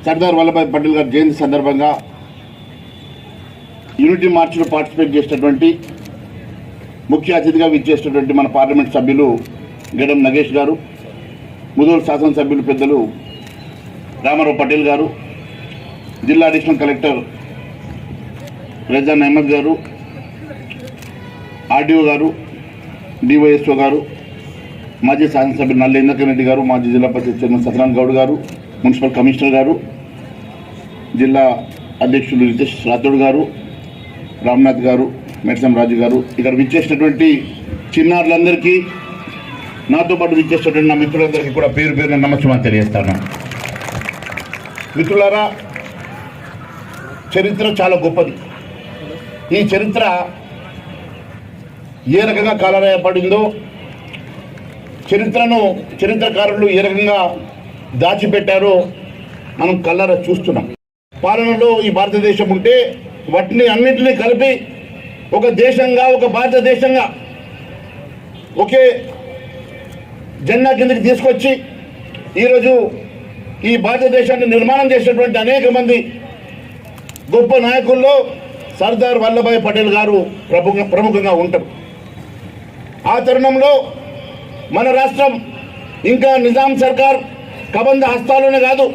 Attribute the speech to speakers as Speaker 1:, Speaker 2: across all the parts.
Speaker 1: సర్దార్ వల్లభాయ్ పటేల్ గారి జయంతి సందర్భంగా యూనిటీ మార్చ్లో పార్టిసిపేట్ చేసినటువంటి ముఖ్య అతిథిగా విచ్చేసినటువంటి మన పార్లమెంట్ సభ్యులు గెడం నగేష్ గారు, ముదోల్ శాసనసభ్యులు పెద్దలు రామారావు పటేల్ గారు, జిల్లా అడిషనల్ కలెక్టర్ రెజాన్ అహ్మద్ గారు, ఆర్డీఓ గారు, డివైఎస్ఓ గారు, మాజీ శాసనసభ్యులు నల్ల ఇంద్రకరణ్ రెడ్డి గారు, మాజీ జిల్లా పరిషత్ చైర్మన్ సత్యనారాయణ గౌడ్ గారు, మున్సిపల్ కమిషనర్ గారు, జిల్లా అధ్యక్షులు రితేష్ రాథోడ్ గారు, రామ్నాథ్ గారు, మేడ్సం రాజు గారు, ఇక్కడ విచ్చేసినటువంటి చిన్నారులందరికీ, నాతో పాటు విచ్చేసినటువంటి నా మిత్రులందరికీ కూడా పేరు పేరున నమస్కారం తెలియజేస్తాను. మిత్రులారా, చరిత్ర చాలా గొప్పది. ఈ చరిత్ర ఏ రకంగా కాలరాయబడిందో, చరిత్రను చరిత్రకారులు ఏ రకంగా దాచిపెట్టారో మనం కళ్ళారా చూస్తున్నాం. పాలనలో ఈ భారతదేశం ఉంటే వాటిని అన్నింటినీ కలిపి ఒక దేశంగా, ఒక భారతదేశంగా ఒకే జెండా కిందకి తీసుకొచ్చి ఈరోజు ఈ భారతదేశాన్ని నిర్మాణం చేసినటువంటి అనేక మంది గొప్ప నాయకుల్లో సర్దార్ వల్లభాయ్ పటేల్ గారు ప్రముఖంగా ఉంటారు. ఆ తరుణంలో మన రాష్ట్రం ఇంకా నిజాం సర్కార్ కబంధ హస్తాలోనే కాదు,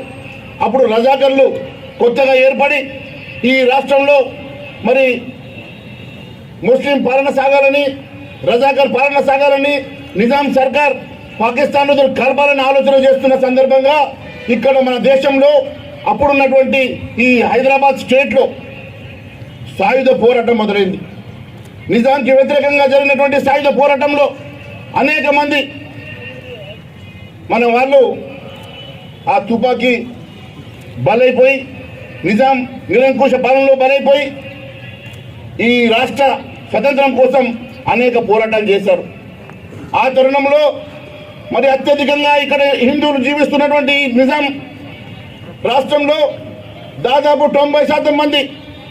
Speaker 1: అప్పుడు రజాకర్లు కొత్తగా ఏర్పడి ఈ రాష్ట్రంలో మరి ముస్లిం పాలన సాగాలని, రజాకర్ పాలన సాగాలని నిజాం సర్కార్ పాకిస్తాన్ కలపాలని ఆలోచన చేస్తున్న సందర్భంగా ఇక్కడ మన దేశంలో అప్పుడున్నటువంటి ఈ హైదరాబాద్ స్టేట్లో సాయుధ పోరాటం మొదలైంది. నిజాంకి వ్యతిరేకంగా జరిగినటువంటి సాయుధ పోరాటంలో అనేక మంది మన వాళ్ళు ఆ తుపాకీ బలైపోయి, నిజాం నిరంకుశ పాలనలో బలైపోయి ఈ రాష్ట్ర స్వతంత్రం కోసం అనేక పోరాటాలు చేశారు. ఆ తరుణంలో మరి అత్యధికంగా ఇక్కడ హిందువులు జీవిస్తున్నటువంటి నిజాం రాష్ట్రంలో దాదాపు 90% మంది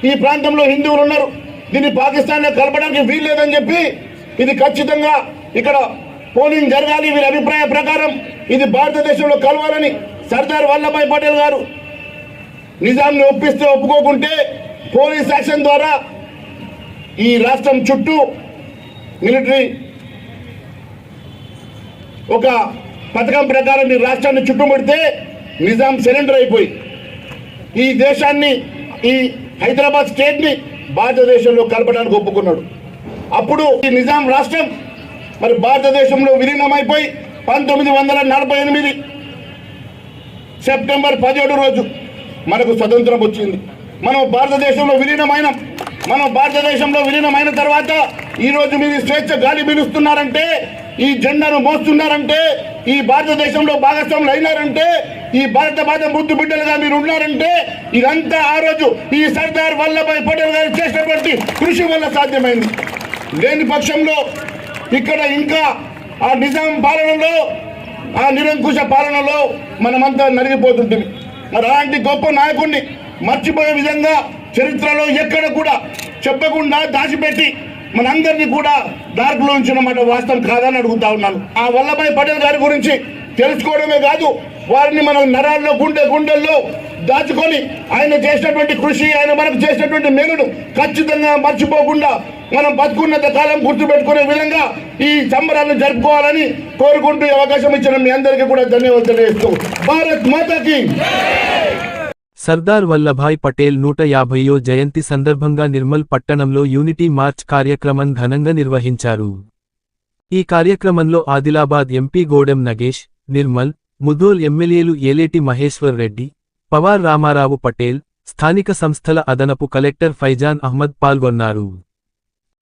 Speaker 1: ఈ ప్రాంతంలో హిందువులు ఉన్నారు. దీన్ని పాకిస్తాన్లో కలపడానికి వీల్లేదని చెప్పి ఇది ఖచ్చితంగా ఇక్కడ పోలింగ్ జరగాలి, వీరి అభిప్రాయ ప్రకారం ఇది భారతదేశంలో కలవాలని సర్దార్ వల్లభాయ్ పటేల్ గారు నిజాంని ఒప్పిస్తే ఒప్పుకోకుంటే పోలీస్ యాక్షన్ ద్వారా ఈ రాష్ట్రం చుట్టూ మిలిటరీ ఒక పథకం ప్రకారం ఈ రాష్ట్రాన్ని చుట్టుముడితే నిజాం సరెండర్ అయిపోయి ఈ దేశాన్ని, ఈ హైదరాబాద్ స్టేట్ని భారతదేశంలో కలపడానికి ఒప్పుకున్నాడు. అప్పుడు ఈ నిజాం రాష్ట్రం మరి భారతదేశంలో విలీనమైపోయి 1948 సెప్టెంబర్ 17 రోజు మనకు స్వతంత్రం వచ్చింది. మనం భారతదేశంలో విలీనమైన తర్వాత ఈరోజు మీరు స్వేచ్ఛ గాలి పీలుస్తున్నారంటే, ఈ జెండాను మోస్తున్నారంటే, ఈ భారతదేశంలో భాగస్వాములు అయినారంటే, ఈ భారత ముద్దు బిడ్డలుగా మీరు ఉన్నారంటే ఇదంతా ఆ రోజు ఈ సర్దార్ వల్లభాయ్ పటేల్ గారు చేసినటువంటి కృషి వల్ల సాధ్యమైంది. లేని పక్షంలో ఇక్కడ ఇంకా ఆ నిజాం పాలనలో, ఆ నిరంకుశ పాలనలో మనమంతా నలిగిపోతుంటుంది. మరి అలాంటి గొప్ప నాయకుడిని మర్చిపోయే విధంగా చరిత్రలో ఎక్కడ కూడా చెప్పకుండా దాచిపెట్టి మనందరినీ కూడా దారిలో ఉంచిన మాట వాస్తవం కాదని అడుగుతా ఉన్నాను. ఆ వల్లభాయ్ పటేల్ గారి గురించి తెలుసుకోవడమే కాదు, వారిని మనం నరాల్లో గుండెల్లో దాచుకొని ఆయన చేసినటువంటి కృషి, ఆయన మనకు చేసినటువంటి మేలును ఖచ్చితంగా మర్చిపోకుండా మనం బతుకున్నంత కాలం గుర్తుపెట్టుకునే విధంగా ఈ సంబరాలను జరుపుకోవాలని కోరుకుంటూ అవకాశం ఇచ్చిన మీ అందరికీ కూడా ధన్యవాదాలు తెలియజేస్తూ భారత్ మాతాకి.
Speaker 2: సర్దార్ వల్లభాయ్ పటేల్ 150వ జయంతి సందర్భంగా నిర్మల్ పట్టణంలో యూనిటీ మార్చ్ కార్యక్రమం ఘనంగా నిర్వహించారు. ఈ కార్యక్రమంలో ఆదిలాబాద్ ఎంపీ గోడెం నగేష్, నిర్మల్, ముధోల్ ఎమ్మెల్యేలు ఏలేటి మహేశ్వర్ రెడ్డి, పవార్ రామారావు పటేల్, స్థానిక సంస్థల అదనపు కలెక్టర్ ఫైజాన్ అహ్మద్ పాల్గొన్నారు.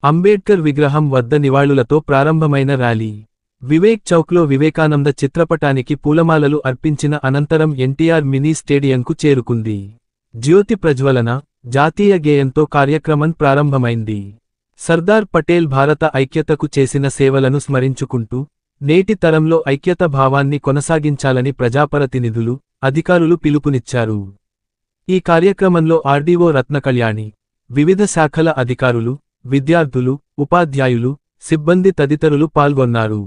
Speaker 2: అంబేడ్కర్ విగ్రహం వద్ద నివాళులతో ప్రారంభమైన ర్యాలీ వివేక్ చౌక్లో వివేకానంద చిత్రపటానికి పూలమాలలు అర్పించిన అనంతరం ఎన్టీఆర్ మినీ స్టేడియంకు చేరుకుంది. జ్యోతి ప్రజ్వలన, జాతీయ గేయంతో కార్యక్రమం ప్రారంభమైంది. సర్దార్ పటేల్ భారత ఐక్యతకు చేసిన సేవలను స్మరించుకుంటూ నేటి తరంలో ఐక్యత భావాన్ని కొనసాగించాలని ప్రజాప్రతినిధులు, అధికారులు పిలుపునిచ్చారు. ఈ కార్యక్రమంలో ఆర్డీఓ రత్నకళ్యాణి, వివిధ శాఖల అధికారులు, విద్యార్థులు, ఉపాధ్యాయులు, సిబ్బంది తదితరులు పాల్గొన్నారు.